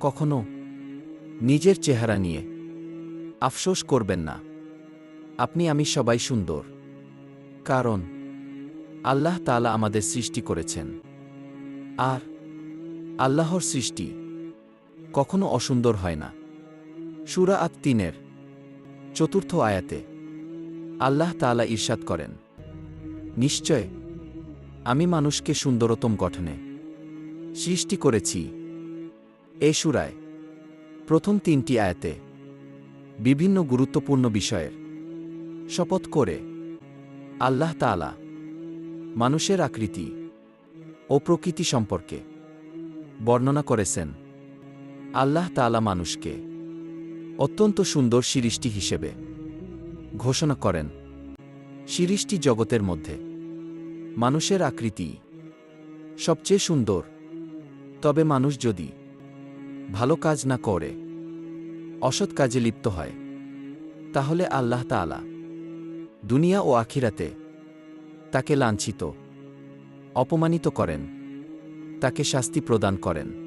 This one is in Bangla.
কখনো নিজের চেহারা নিয়ে আফসোস করবেন না। আপনি আমি সবাই সুন্দর, কারণ আল্লাহ তাআলা আমাদের সৃষ্টি করেছেন। আর আল্লাহর সৃষ্টি কখনো অসুন্দর হয় না। সূরা আত-তিনের ৪র্থ আয়াতে আল্লাহ তাআলা ইরশাদ করেন, নিশ্চয় আমি মানুষকে সুন্দরতম গঠনে সৃষ্টি করেছি। এ সূরায় প্রথম ৩টি আয়াতে বিভিন্ন গুরুত্বপূর্ণ বিষয়ের শপথ করে আল্লাহ তাআলা মানুষের আকৃতি ও প্রকৃতি সম্পর্কে বর্ণনা করেছেন। আল্লাহ তাআলা মানুষকে অত্যন্ত সুন্দর সৃষ্টি হিসেবে ঘোষণা করেন। সৃষ্টি জগতের মধ্যে মানুষের আকৃতি সবচেয়ে সুন্দর। তবে মানুষ যদি ভালো কাজ না করে, অসৎ কাজে লিপ্ত হয়, তাহলে আল্লাহ তাআলা দুনিয়া ও আখিরাতে তাকে লাঞ্ছিত, অপমানিত করেন, তাকে শাস্তি প্রদান করেন।